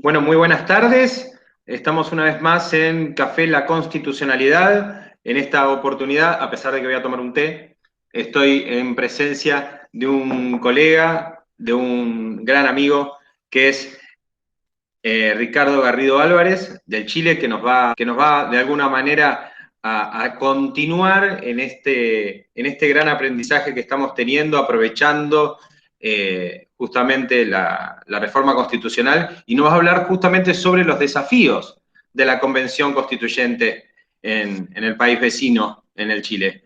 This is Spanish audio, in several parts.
Bueno, muy buenas tardes. Estamos una vez más en Café La Constitucionalidad. En esta oportunidad, a pesar de que voy a tomar un té, estoy en presencia de un colega, de un gran amigo, que es Ricardo Garrido Álvarez, del Chile, que nos va de alguna manera a continuar en este gran aprendizaje que estamos teniendo, aprovechando justamente la reforma constitucional, y nos va a hablar justamente sobre los desafíos de la Convención Constituyente en el país vecino, en el Chile.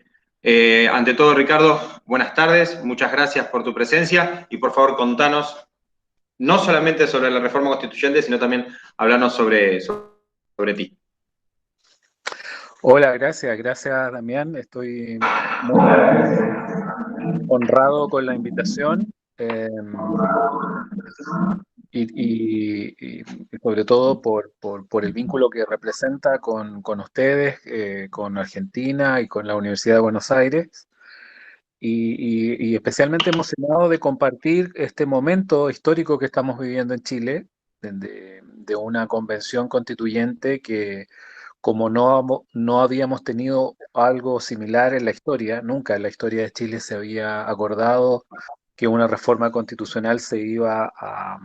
Ante todo, Ricardo, buenas tardes, muchas gracias por tu presencia y por favor contanos no solamente sobre la reforma constituyente, sino también hablarnos sobre ti. Hola, gracias Damián. Estoy muy honrado con la invitación y sobre todo por el vínculo que representa con ustedes, con Argentina y con la Universidad de Buenos Aires. Y especialmente emocionado de compartir este momento histórico que estamos viviendo en Chile, de una convención constituyente que como no habíamos tenido algo similar en la historia, nunca en la historia de Chile se había acordado que una reforma constitucional se iba a,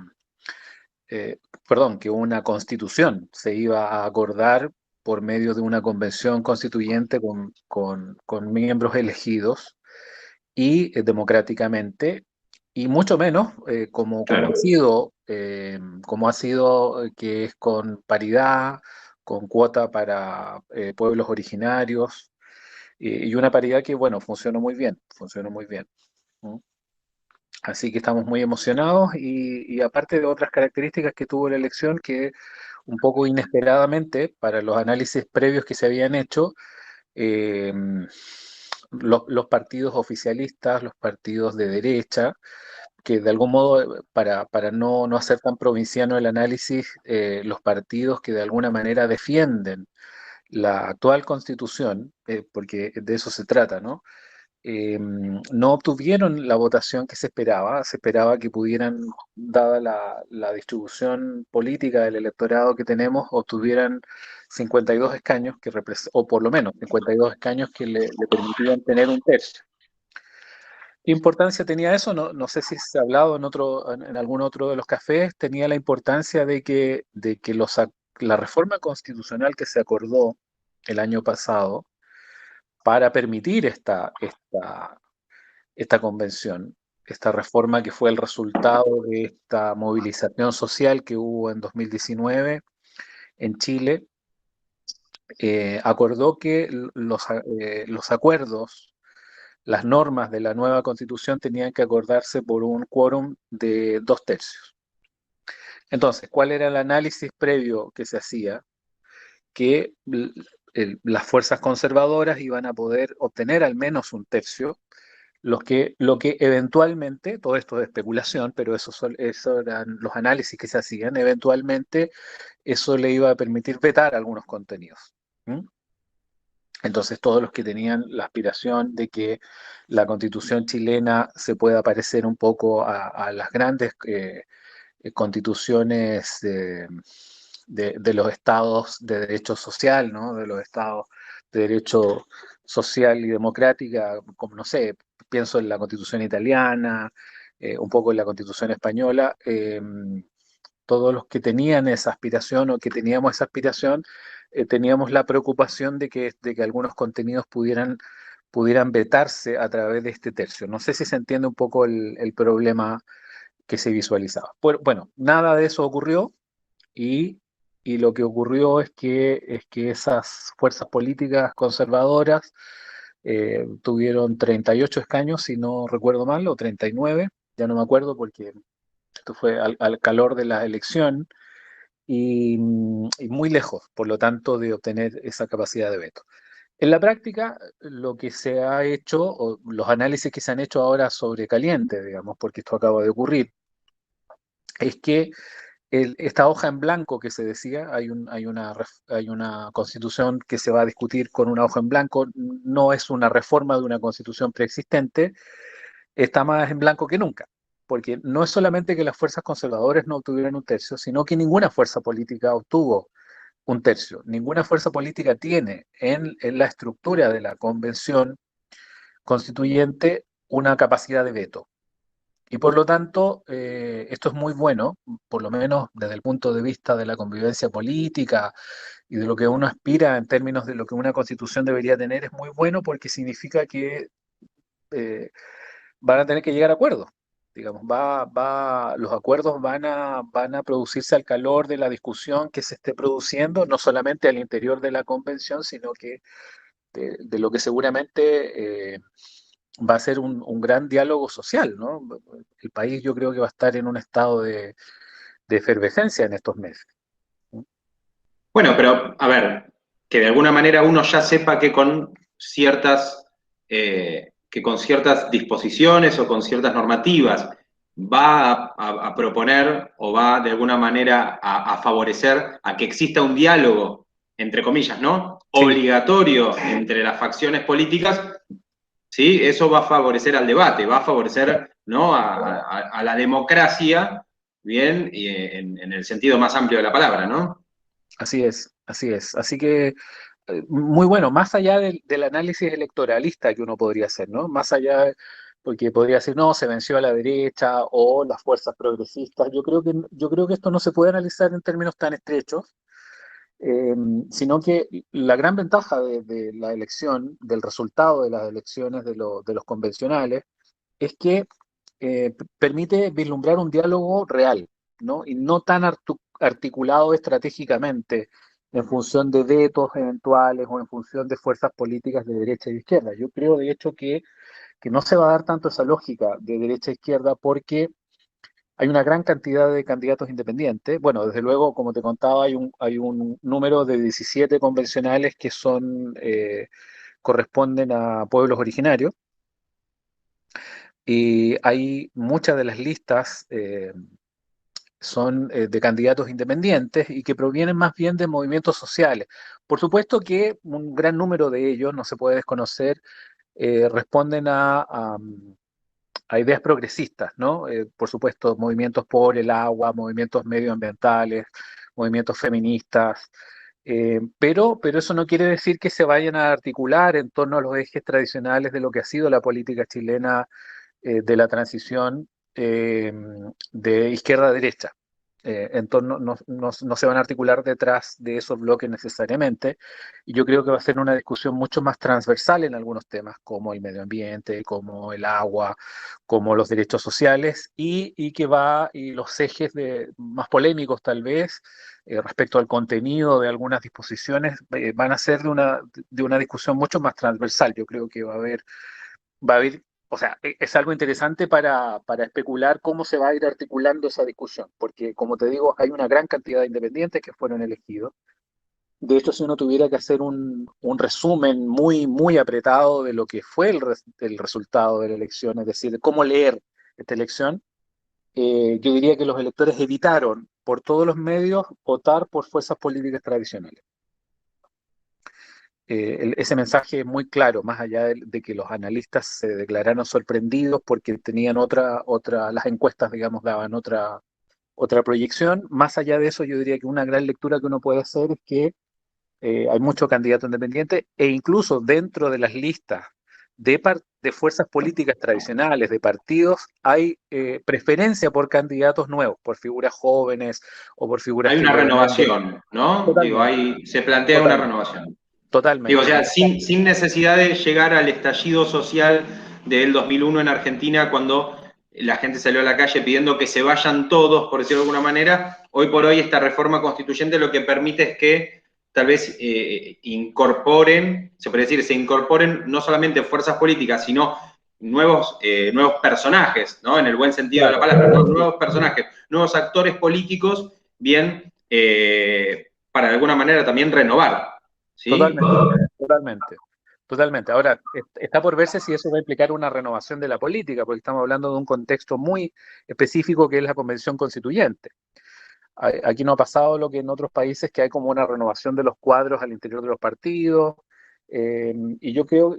eh, perdón, que una constitución se iba a acordar por medio de una convención constituyente con miembros elegidos y democráticamente, y mucho menos Claro. como ha sido que es con paridad, con cuota para pueblos originarios, y una paridad que, bueno, funcionó muy bien, funcionó muy bien. ¿No? Así que estamos muy emocionados y aparte de otras características que tuvo la elección, que un poco inesperadamente para los análisis previos que se habían hecho, eh, los partidos oficialistas, los partidos de derecha, que de algún modo, para no hacer tan provinciano el análisis, los partidos que de alguna manera defienden la actual constitución, porque de eso se trata, ¿no? No obtuvieron la votación que se esperaba que pudieran, dada la distribución política del electorado que tenemos, obtuvieran 52 escaños, o por lo menos 52 escaños que le permitían tener un tercio. ¿Qué importancia tenía eso? No sé si se ha hablado en algún otro de los cafés, tenía la importancia de que la reforma constitucional que se acordó el año pasado para permitir esta convención, esta reforma que fue el resultado de esta movilización social que hubo en 2019 en Chile, acordó que los acuerdos, las normas de la nueva constitución tenían que acordarse por un quórum de 2/3. Entonces, ¿cuál era el análisis previo que se hacía? Que las fuerzas conservadoras iban a poder obtener al menos un tercio, lo que eventualmente, todo esto de especulación, pero eso eran los análisis que se hacían, eventualmente eso le iba a permitir vetar algunos contenidos. ¿Mm? Entonces, todos los que tenían la aspiración de que la constitución chilena se pueda parecer un poco a las grandes constituciones de los estados de derecho social, ¿no? De los estados de derecho social y democrática, como no sé, pienso en la constitución italiana, un poco en la constitución española, todos los que tenían esa aspiración o que teníamos esa aspiración, teníamos la preocupación de que algunos contenidos pudieran vetarse a través de este tercio. No sé si se entiende un poco el problema que se visualizaba. Bueno, nada de eso ocurrió y, y lo que ocurrió es que esas fuerzas políticas conservadoras tuvieron 38 escaños, si no recuerdo mal, o 39, ya no me acuerdo porque esto fue al calor de la elección y muy lejos, por lo tanto, de obtener esa capacidad de veto. En la práctica, lo que se ha hecho, o los análisis que se han hecho ahora sobre caliente, digamos, porque esto acaba de ocurrir, es que esta hoja en blanco que se decía, hay una constitución que se va a discutir con una hoja en blanco, no es una reforma de una constitución preexistente, está más en blanco que nunca. porque no es solamente que las fuerzas conservadoras no obtuvieran un tercio, sino que ninguna fuerza política obtuvo un tercio. Ninguna fuerza política tiene en la estructura de la convención constituyente una capacidad de veto. Y por lo tanto, esto es muy bueno, por lo menos desde el punto de vista de la convivencia política y de lo que uno aspira en términos de lo que una constitución debería tener, es muy bueno porque significa que van a tener que llegar a acuerdos. Digamos, los acuerdos van a producirse al calor de la discusión que se esté produciendo, no solamente al interior de la convención, sino que de lo que seguramente va a ser un gran diálogo social, ¿no? El país yo creo que va a estar en un estado de efervescencia en estos meses. Bueno, pero a ver, que de alguna manera uno ya sepa que con ciertas disposiciones o con ciertas normativas va a proponer o va de alguna manera a favorecer a que exista un diálogo, entre comillas, ¿no? Sí, Obligatorio entre las facciones políticas, ¿sí? Eso va a favorecer al debate, va a favorecer, ¿no? A la democracia, bien, y en el sentido más amplio de la palabra, ¿no? así es, así es. Así que muy bueno, más allá del análisis electoralista que uno podría hacer, ¿no? Más allá, porque podría decir, no, se venció a la derecha o las fuerzas progresistas. Yo creo que esto no se puede analizar en términos tan estrechos, eh, sino que la gran ventaja de la elección, del resultado de las elecciones de los convencionales, es que permite vislumbrar un diálogo real, ¿no? Y no tan articulado estratégicamente en función de vetos eventuales o en función de fuerzas políticas de derecha y de izquierda. Yo creo, de hecho, que no se va a dar tanto esa lógica de derecha a izquierda porque hay una gran cantidad de candidatos independientes. Bueno, desde luego, como te contaba, hay un número de 17 convencionales que corresponden a pueblos originarios y hay muchas de las listas son de candidatos independientes y que provienen más bien de movimientos sociales. Por supuesto que un gran número de ellos, no se puede desconocer, responden a ideas progresistas, ¿no? Por supuesto, movimientos por el agua, movimientos medioambientales, movimientos feministas, pero eso no quiere decir que se vayan a articular en torno a los ejes tradicionales de lo que ha sido la política chilena de la transición eh, de izquierda a derecha. No se van a articular detrás de esos bloques necesariamente, y yo creo que va a ser una discusión mucho más transversal en algunos temas, como el medio ambiente, como el agua, como los derechos sociales, y los ejes más polémicos tal vez, respecto al contenido de algunas disposiciones, van a ser de una discusión mucho más transversal. Yo creo que va a haber, o sea, es algo interesante para especular cómo se va a ir articulando esa discusión, porque como te digo, hay una gran cantidad de independientes que fueron elegidos. De hecho, si uno tuviera que hacer un resumen muy, muy apretado de lo que fue el resultado de la elección, es decir, de cómo leer esta elección, yo diría que los electores evitaron por todos los medios votar por fuerzas políticas tradicionales. Ese mensaje es muy claro, más allá de que los analistas se declararon sorprendidos porque tenían las encuestas, digamos, daban otra proyección. Más allá de eso, yo diría que una gran lectura que uno puede hacer es que hay muchos candidatos independientes e incluso dentro de las listas de fuerzas políticas tradicionales, de partidos, hay preferencia por candidatos nuevos, por figuras jóvenes o por figuras Hay que una provengan de... renovación, ¿no? Digo, Totalmente, ahí se plantea una totalmente, renovación. Digo, o totalmente. sea, sin necesidad de llegar al estallido social del 2001 en Argentina, cuando la gente salió a la calle pidiendo que se vayan todos, por decirlo de alguna manera, hoy por hoy esta reforma constituyente lo que permite es que tal vez incorporen, se puede decir, se incorporen no solamente fuerzas políticas, sino nuevos personajes, ¿no? En el buen sentido de la Claro. palabra, ¿no? Nuevos personajes, nuevos actores políticos, bien, para de alguna manera también renovar, ¿sí? Totalmente, totalmente, totalmente. Ahora, está por verse si eso va a implicar una renovación de la política, porque estamos hablando de un contexto muy específico que es la Convención Constituyente. Aquí no ha pasado lo que en otros países, que hay como una renovación de los cuadros al interior de los partidos, y yo creo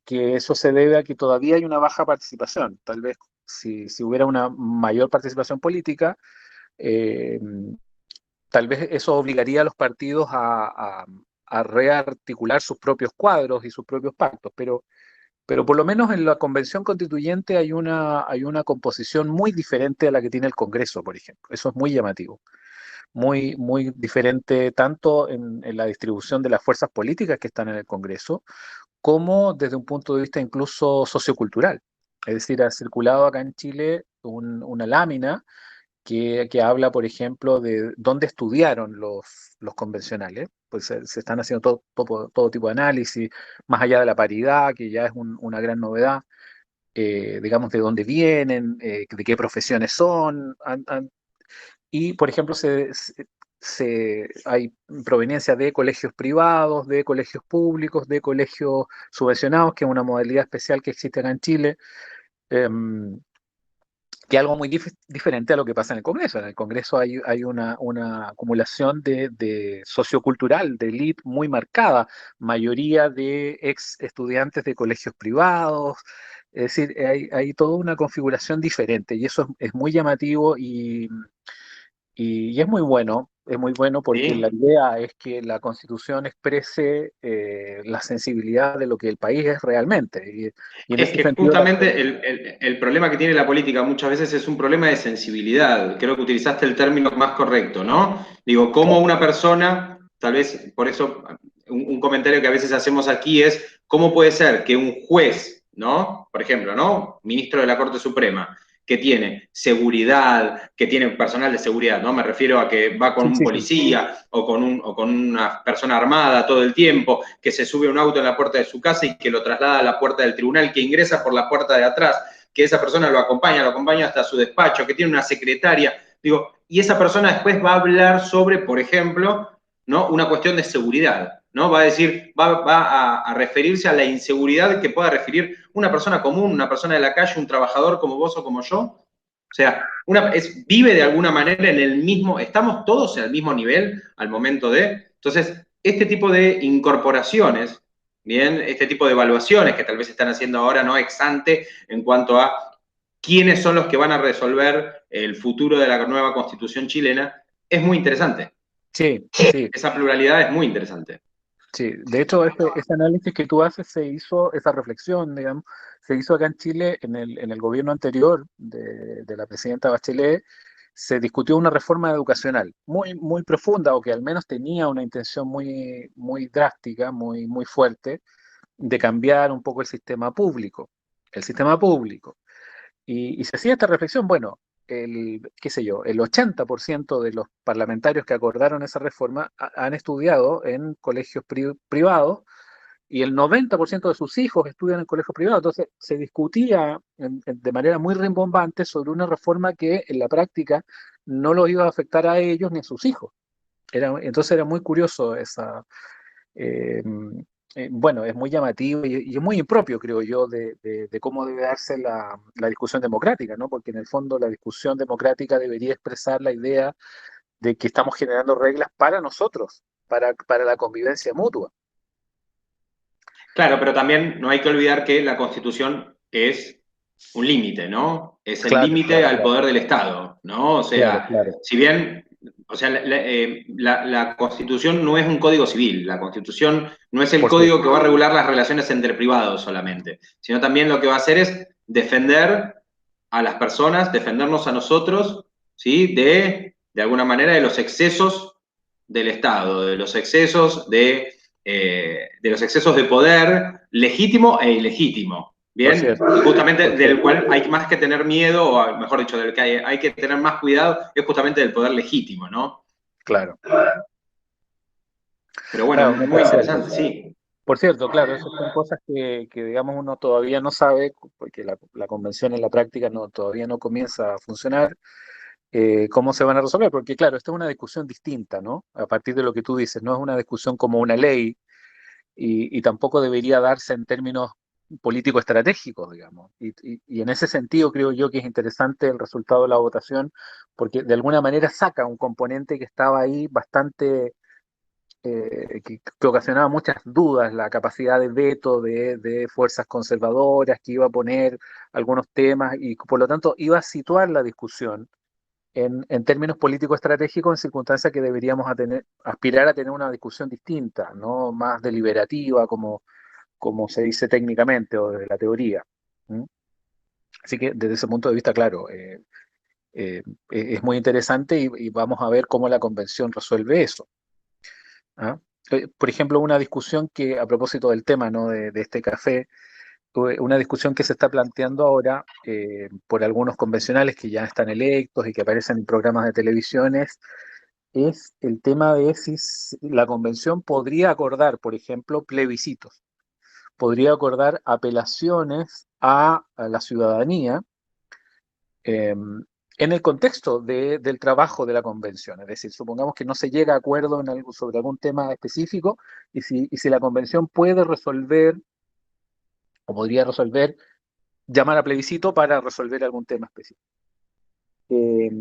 que eso se debe a que todavía hay una baja participación. Tal vez si hubiera una mayor participación política, eh, tal vez eso obligaría a los partidos a rearticular sus propios cuadros y sus propios pactos, pero por lo menos en la Convención Constituyente hay una composición muy diferente a la que tiene el Congreso, por ejemplo. Eso es muy llamativo. Muy diferente tanto en la distribución de las fuerzas políticas que están en el Congreso, como desde un punto de vista incluso sociocultural. Es decir, ha circulado acá en Chile una lámina que habla, por ejemplo, de dónde estudiaron los convencionales. Pues se están haciendo todo tipo de análisis, más allá de la paridad, que ya es una gran novedad, digamos, de dónde vienen, de qué profesiones son. Y, por ejemplo, hay proveniencia de colegios privados, de colegios públicos, de colegios subvencionados, que es una modalidad especial que existe acá en Chile. em, que es algo muy diferente a lo que pasa en el Congreso. En el Congreso hay una acumulación de sociocultural, de élite muy marcada, mayoría de ex estudiantes de colegios privados, es decir, hay toda una configuración diferente y eso es muy llamativo y es muy bueno porque la ¿sí? idea es que la Constitución exprese la sensibilidad de lo que el país es realmente y en Es ese que sentido justamente el problema que tiene la política muchas veces es un problema de sensibilidad. Creo que utilizaste el término más correcto, ¿no? Digo, cómo una persona, tal vez por eso un comentario que a veces hacemos aquí es, ¿cómo puede ser que un juez, ¿no? Por ejemplo, ¿no? Ministro de la Corte Suprema, que tiene seguridad, que tiene personal de seguridad, ¿no? Me refiero a que va con sí, un sí, sí, policía o con una persona armada todo el tiempo, que se sube a un auto en la puerta de su casa y que lo traslada a la puerta del tribunal, que ingresa por la puerta de atrás, que esa persona lo acompaña hasta su despacho, que tiene una secretaria, digo, y esa persona después va a hablar sobre, por ejemplo, ¿no? Una cuestión de seguridad. ¿No? Va a decir, va a referirse a la inseguridad que pueda referir una persona común, una persona de la calle, un trabajador como vos o como yo. O sea, vive de alguna manera en el mismo, estamos todos en el mismo nivel al momento de. Entonces, este tipo de incorporaciones, bien, este tipo de evaluaciones que tal vez están haciendo ahora, no ex ante, en cuanto a quiénes son los que van a resolver el futuro de la nueva constitución chilena, es muy interesante. sí, sí. Esa pluralidad es muy interesante. Sí, de hecho, ese análisis que tú haces se hizo, esa reflexión, digamos, se hizo acá en Chile en el gobierno anterior de la presidenta Bachelet, se discutió una reforma educacional muy profunda, o que al menos tenía una intención muy drástica, muy fuerte, de cambiar un poco el sistema público. El sistema público. Y se hacía esta reflexión, bueno, qué sé yo, el 80% de los parlamentarios que acordaron esa reforma han estudiado en colegios privados y el 90% de sus hijos estudian en colegios privados. Entonces se discutía de manera muy rimbombante sobre una reforma que en la práctica no los iba a afectar a ellos ni a sus hijos. Entonces era muy curioso esa, eh, bueno, es muy llamativo y es muy impropio, creo yo, de cómo debe darse la discusión democrática, ¿no? Porque en el fondo la discusión democrática debería expresar la idea de que estamos generando reglas para nosotros, para la convivencia mutua. Claro, pero también no hay que olvidar que la Constitución es un límite, ¿no? Es el Claro, límite claro, al claro, poder del Estado, ¿no? O claro, sea, claro. si bien, o sea, la Constitución no es un código civil, la Constitución no es el Por código cierto. que va a regular las relaciones entre privados solamente, sino también lo que va a hacer es defender a las personas, defendernos a nosotros, ¿sí? De alguna manera, de los excesos del Estado, de los excesos de poder legítimo e ilegítimo. Por Bien, cierto, y justamente por del cierto. cual hay más que tener miedo, o mejor dicho, del que hay que tener más cuidado, es justamente del poder legítimo, ¿no? Claro, Pero bueno, claro, no, muy por cierto. interesante, sí. Por cierto, claro, esas son cosas que digamos, uno todavía no sabe, porque la convención en la práctica todavía no comienza a funcionar, cómo se van a resolver, porque claro, esta es una discusión distinta, ¿no? A partir de lo que tú dices, no es una discusión como una ley y tampoco debería darse en términos político-estratégicos, digamos. Y en ese sentido creo yo que es interesante el resultado de la votación, porque de alguna manera saca un componente que estaba ahí bastante que ocasionaba muchas dudas, la capacidad de veto de fuerzas conservadoras, que iba a poner algunos temas y por lo tanto iba a situar la discusión en términos políticos estratégicos en circunstancias que deberíamos aspirar a tener una discusión distinta, no más deliberativa como se dice técnicamente o de la teoría. ¿Mm? Así que desde ese punto de vista, claro, es muy interesante y vamos a ver cómo la convención resuelve eso. ¿Ah? Por ejemplo, una discusión que, a propósito del tema, ¿no? de este café, una discusión que se está planteando ahora por algunos convencionales que ya están electos y que aparecen en programas de televisiones, es el tema de si la convención podría acordar, por ejemplo, plebiscitos, podría acordar apelaciones a la ciudadanía eh, en el contexto del trabajo de la convención. Es decir, supongamos que no se llega a acuerdo en algo, sobre algún tema específico y si la convención puede resolver o podría resolver, llamar a plebiscito para resolver algún tema específico. Eh,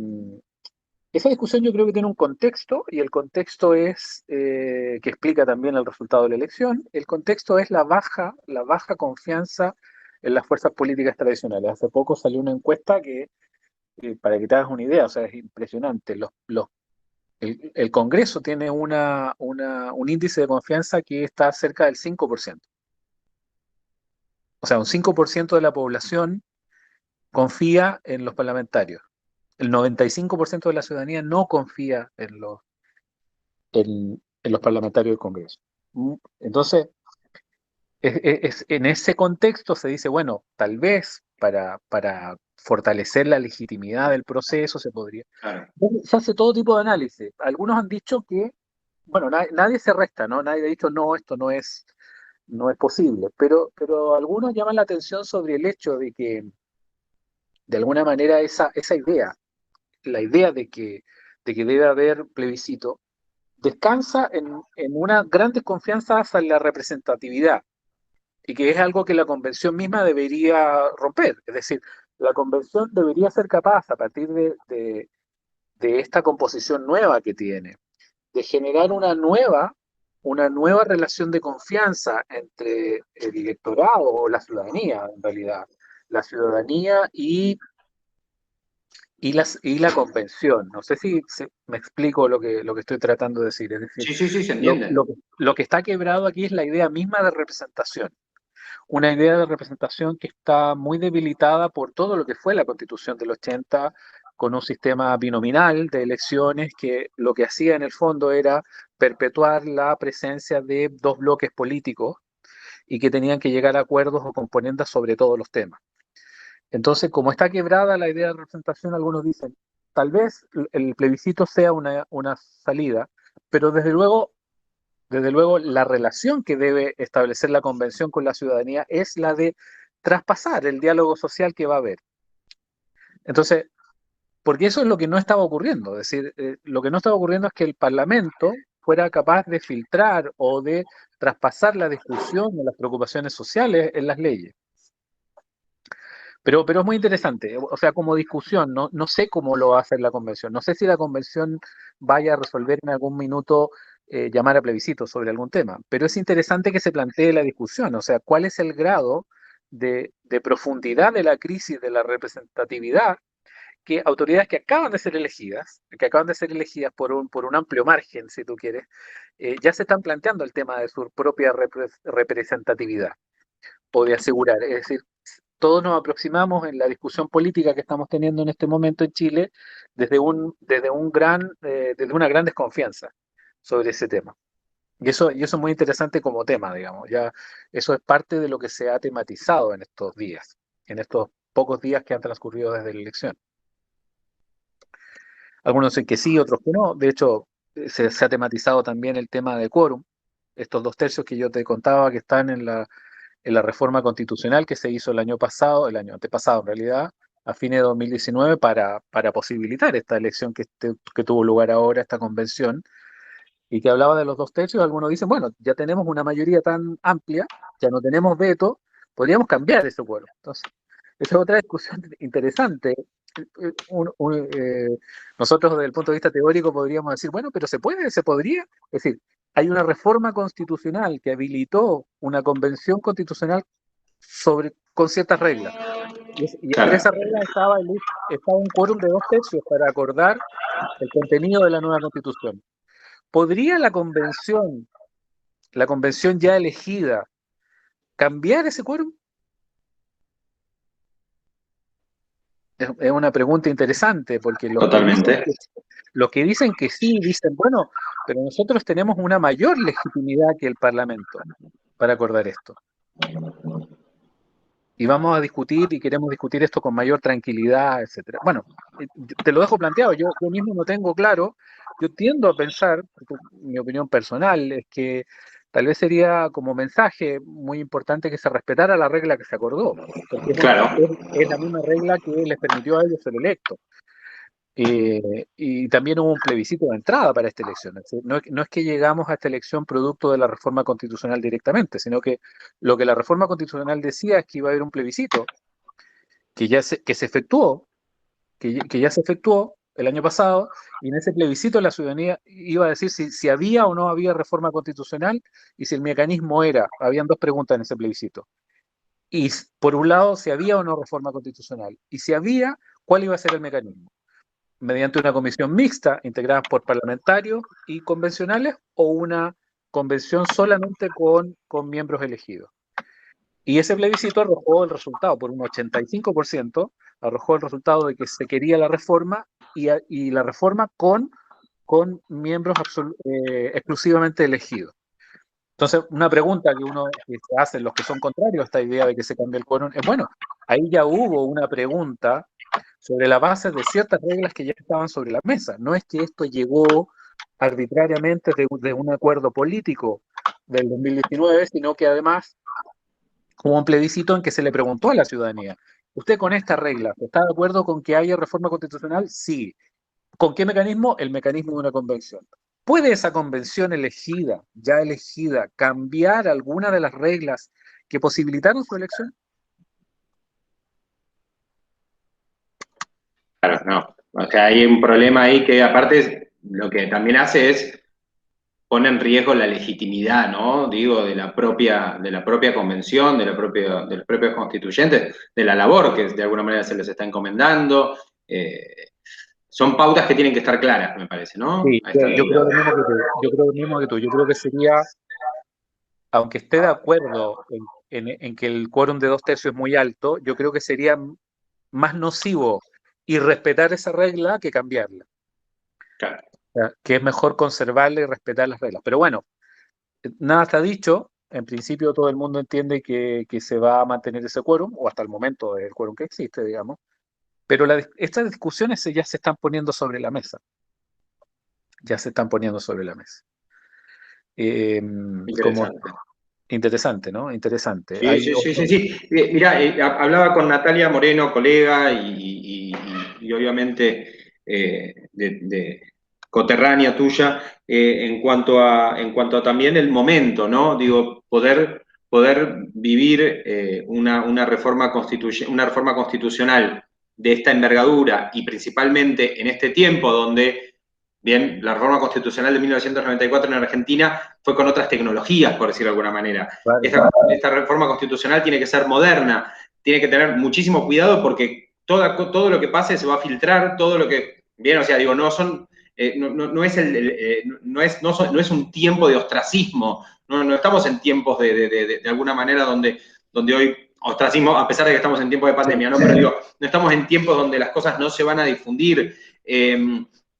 Esa discusión yo creo que tiene un contexto y el contexto es, que explica también el resultado de la elección, el contexto es la baja confianza en las fuerzas políticas tradicionales. Hace poco salió una encuesta que, para que te hagas una idea, o sea, es impresionante. El Congreso tiene un índice de confianza que está cerca del 5%. O sea, un 5% de la población confía en los parlamentarios. El 95% de la ciudadanía no confía en los parlamentarios del Congreso. Entonces, en ese contexto se dice, bueno, tal vez para fortalecer la legitimidad del proceso se podría. Claro. Se hace todo tipo de análisis. Algunos han dicho que, bueno, nadie se resta, ¿no? Nadie ha dicho, no, esto no es posible, pero algunos llaman la atención sobre el hecho de que, de alguna manera, esa idea, la idea de que debe haber plebiscito, descansa en una gran desconfianza hacia la representatividad y que es algo que la convención misma debería romper. Es decir, la convención debería ser capaz, a partir de esta composición nueva que tiene, de generar una nueva relación de confianza entre el electorado o la ciudadanía, en realidad, la ciudadanía y la convención. No sé si me explico lo que estoy tratando de decir. Es decir, Sí, sí, sí, se lo, entiende. lo, lo que está quebrado aquí es la idea misma de representación. Una idea de representación que está muy debilitada por todo lo que fue la Constitución del 80, con un sistema binominal de elecciones que lo que hacía en el fondo era perpetuar la presencia de dos bloques políticos y que tenían que llegar a acuerdos o componendas sobre todos los temas. Entonces, como está quebrada la idea de representación, algunos dicen, tal vez el plebiscito sea una salida, pero desde luego, la relación que debe establecer la convención con la ciudadanía es la de traspasar el diálogo social que va a haber. Entonces, porque eso es lo que no estaba ocurriendo. Es decir, lo que no estaba ocurriendo es que el Parlamento fuera capaz de filtrar o de traspasar la discusión o las preocupaciones sociales en las leyes. Pero es muy interesante, o sea, como discusión, no sé cómo lo va a hacer la convención, no sé si la convención vaya a resolver en algún minuto llamar a plebiscito sobre algún tema, pero es interesante que se plantee la discusión, o sea, cuál es el grado de profundidad de la crisis de la representatividad que autoridades que acaban de ser elegidas por un amplio margen, si tú quieres, ya se están planteando el tema de su propia representatividad o de asegurar, es decir, todos nos aproximamos en la discusión política que estamos teniendo en este momento en Chile desde una gran desconfianza sobre ese tema. Y eso es muy interesante como tema, digamos. Ya eso es parte de lo que se ha tematizado en estos días, en estos pocos días que han transcurrido desde la elección. Algunos dicen que sí, otros que no. De hecho, se ha tematizado también el tema de quórum, estos 2/3 que yo te contaba que están en la reforma constitucional que se hizo el año pasado, el año antepasado en realidad, a fines de 2019, para posibilitar esta elección que tuvo lugar ahora, esta convención, y que hablaba de los 2/3. Algunos dicen, bueno, ya tenemos una mayoría tan amplia, ya no tenemos veto, podríamos cambiar ese quórum. Entonces, esa es otra discusión interesante. Un- un, eh, Nosotros desde el punto de vista teórico podríamos decir, bueno, pero se puede, se podría. Es decir, hay una reforma constitucional que habilitó una convención constitucional con ciertas reglas. Y entre Claro, esas reglas estaba un quórum de 2/3 para acordar el contenido de la nueva constitución. ¿Podría la convención ya elegida, cambiar ese quórum? Es una pregunta interesante, porque totalmente. los que dicen que sí, dicen, bueno, pero nosotros tenemos una mayor legitimidad que el Parlamento para acordar esto. Y vamos a discutir y queremos discutir esto con mayor tranquilidad, etcétera. Bueno, te lo dejo planteado, yo mismo no tengo claro, yo tiendo a pensar, mi opinión personal es que tal vez sería como mensaje muy importante que se respetara la regla que se acordó, porque Claro, es la misma regla que les permitió a ellos ser electos. Y también hubo un plebiscito de entrada para esta elección. Es decir, no es que llegamos a esta elección producto de la reforma constitucional directamente, sino que lo que la reforma constitucional decía es que iba a haber un plebiscito que se efectuó, que ya se efectuó el año pasado, y en ese plebiscito la ciudadanía iba a decir si había o no había reforma constitucional y si el mecanismo era. Habían dos preguntas en ese plebiscito. Y por un lado, si había o no reforma constitucional. Y si había, ¿cuál iba a ser el mecanismo? Mediante una comisión mixta integrada por parlamentarios y convencionales o una convención solamente con miembros elegidos. Y ese plebiscito arrojó el resultado, por un 85%, arrojó el resultado de que se quería la reforma y la reforma con miembros exclusivamente elegidos. Entonces, una pregunta que se hacen los que son contrarios a esta idea de que se cambie el quórum es, bueno, ahí ya hubo una pregunta sobre la base de ciertas reglas que ya estaban sobre la mesa. No es que esto llegó arbitrariamente de un acuerdo político del 2019, sino que además hubo un plebiscito en que se le preguntó a la ciudadanía, ¿usted con esta regla está de acuerdo con que haya reforma constitucional? Sí. ¿Con qué mecanismo? El mecanismo de una convención. ¿Puede esa convención elegida, ya elegida, cambiar alguna de las reglas que posibilitaron su elección? claro, no. O sea, hay un problema ahí que aparte lo que también hace es pone en riesgo la legitimidad, ¿no? Digo, de la propia convención, de los propios constituyentes, de la labor que de alguna manera se les está encomendando. Son pautas que tienen que estar claras, me parece, ¿no? Sí, A esta yo altura. creo lo mismo que tú. Yo creo lo mismo que tú. Yo creo que sería, aunque esté de acuerdo en que el quórum de 2/3 es muy alto, yo creo que sería más nocivo y respetar esa regla que cambiarla. Claro. O sea, que es mejor conservarla y respetar las reglas. Pero bueno, nada está dicho. En principio todo el mundo entiende que se va a mantener ese quórum, o hasta el momento es el quórum que existe, digamos. Pero estas discusiones ya se están poniendo sobre la mesa. Ya se están poniendo sobre la mesa. Eh, como Interesante. interesante, ¿no? Interesante. Sí, Hay sí, sí, sí, otro. sí. Mirá, hablaba con Natalia Moreno, colega y obviamente coterránea tuya, en cuanto a también el momento, ¿no? Digo, poder vivir una reforma constitucional de esta envergadura y principalmente en este tiempo donde, bien, la reforma constitucional de 1994 en Argentina fue con otras tecnologías, por decirlo de alguna manera. Claro, Esta reforma constitucional tiene que ser moderna, tiene que tener muchísimo cuidado porque todo lo que pase se va a filtrar, todo lo que, bien, o sea, digo, no son, no es no es un tiempo de ostracismo, no estamos en tiempos de alguna manera donde hoy, ostracismo, a pesar de que estamos en tiempos de sí, pandemia, ¿no? Pero digo, no estamos en tiempos donde las cosas no se van a difundir.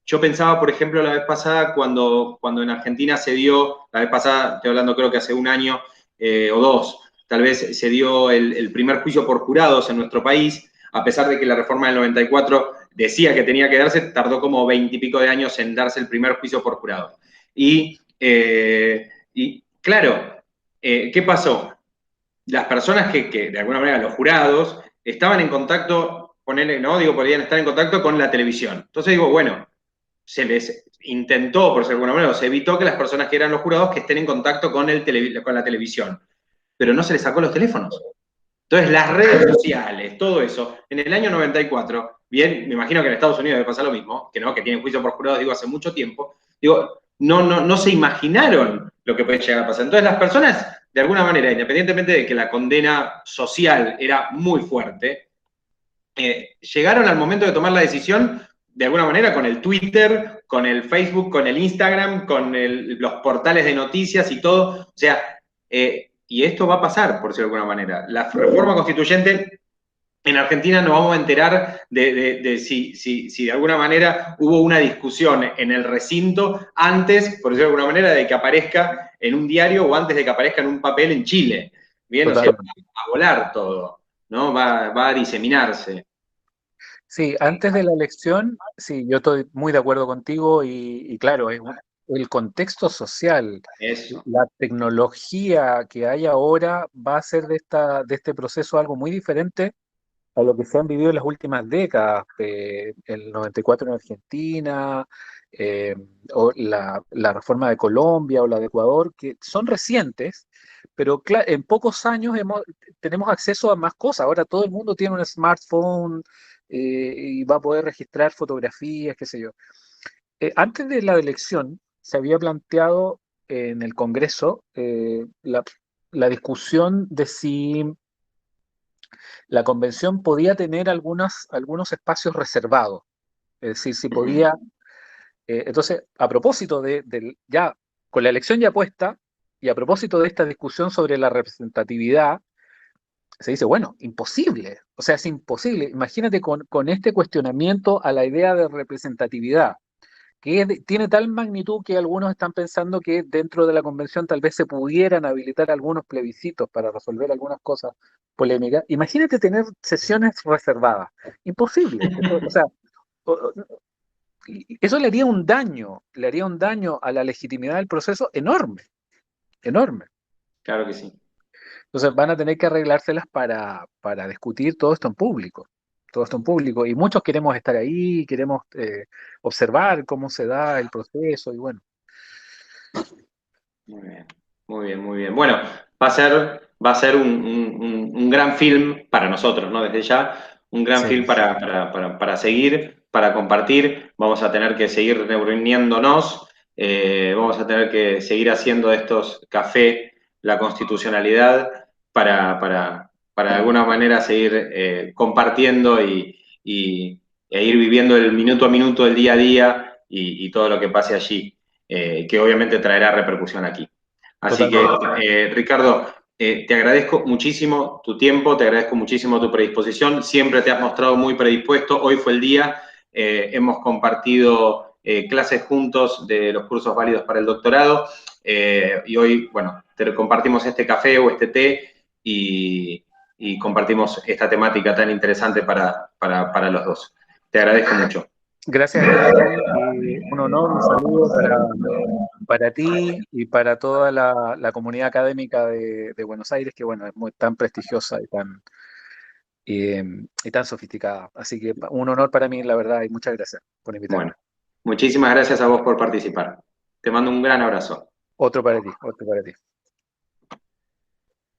Yo pensaba, por ejemplo, la vez pasada, cuando en Argentina se dio, la vez pasada, estoy hablando creo que hace un año o dos, tal vez se dio el primer juicio por jurados en nuestro país, a pesar de que la reforma del 94 decía que tenía que darse, tardó como 20 y pico de años en darse el primer juicio por jurados. Y claro, ¿qué pasó? Las personas que, de alguna manera, los jurados, estaban en contacto, ponele, no digo, podían estar en contacto con la televisión. Entonces digo, bueno, se les intentó, por decirlo de alguna manera, se evitó que las personas que eran los jurados que estén en contacto con la televisión, pero no se les sacó los teléfonos. Entonces, las redes sociales, todo eso, en el año 94, bien, me imagino que en Estados Unidos debe pasar lo mismo, que no, que tienen juicio por jurados, digo, hace mucho tiempo, digo, no se imaginaron lo que puede llegar a pasar. Entonces las personas, de alguna manera, independientemente de que la condena social era muy fuerte, llegaron al momento de tomar la decisión de alguna manera con el Twitter, con el Facebook, con el Instagram, con los portales de noticias y todo. O sea, y esto va a pasar, por decirlo de alguna manera. La reforma constituyente en Argentina nos vamos a enterar de si de alguna manera hubo una discusión en el recinto antes, por decirlo de alguna manera, de que aparezca en un diario o antes de que aparezca en un papel en Chile. Bien, o sea, va Totalmente. a volar todo, ¿no? Va a diseminarse. Sí, antes de la elección, sí, yo estoy muy de acuerdo contigo y claro, el contexto social, Eso. la tecnología que hay ahora va a hacer de este proceso algo muy diferente a lo que se han vivido en las últimas décadas, el 94 en Argentina, eh, o la reforma de Colombia o la de Ecuador, que son recientes, pero en pocos años tenemos acceso a más cosas. Ahora todo el mundo tiene un smartphone y va a poder registrar fotografías, qué sé yo. Antes de la elección, se había planteado en el Congreso la discusión de si la convención podía tener algunos espacios reservados, es decir, si podía, entonces, a propósito ya, con la elección ya puesta, y a propósito de esta discusión sobre la representatividad, se dice, bueno, imposible, o sea, es imposible, imagínate con este cuestionamiento a la idea de representatividad, tiene tal magnitud que algunos están pensando que dentro de la convención tal vez se pudieran habilitar algunos plebiscitos para resolver algunas cosas polémicas. Imagínate tener sesiones reservadas. Imposible. O sea, o- eso le haría un daño a la legitimidad del proceso enorme, enorme. Claro que sí. Entonces van a tener que arreglárselas para discutir todo esto en público. Todo esto en público. Y muchos queremos estar ahí, queremos observar cómo se da el proceso y bueno. Muy bien, muy bien, muy bien. Bueno, va a ser un gran film para nosotros, ¿no? Desde ya, un gran Sí. film para seguir, para compartir. Vamos a tener que seguir reuniéndonos, vamos a tener que seguir haciendo estos café, la constitucionalidad, para de alguna manera seguir compartiendo e ir viviendo el minuto a minuto, el día a día y todo lo que pase allí que obviamente traerá repercusión aquí. Así que, Totalmente. Ricardo, te agradezco muchísimo tu tiempo, te agradezco muchísimo tu predisposición, siempre te has mostrado muy predispuesto, hoy fue el día, hemos compartido clases juntos de los cursos válidos para el doctorado y hoy, bueno, te compartimos este café o este té y compartimos esta temática tan interesante para los dos. Te agradezco mucho. Gracias a ti, Daniel, y un honor, un saludo para ti y para toda la comunidad académica de Buenos Aires, que bueno, es muy tan prestigiosa y tan sofisticada. Así que un honor para mí, la verdad, y muchas gracias por invitarme. Bueno, muchísimas gracias a vos por participar. Te mando un gran abrazo. Otro para ti, otro para ti.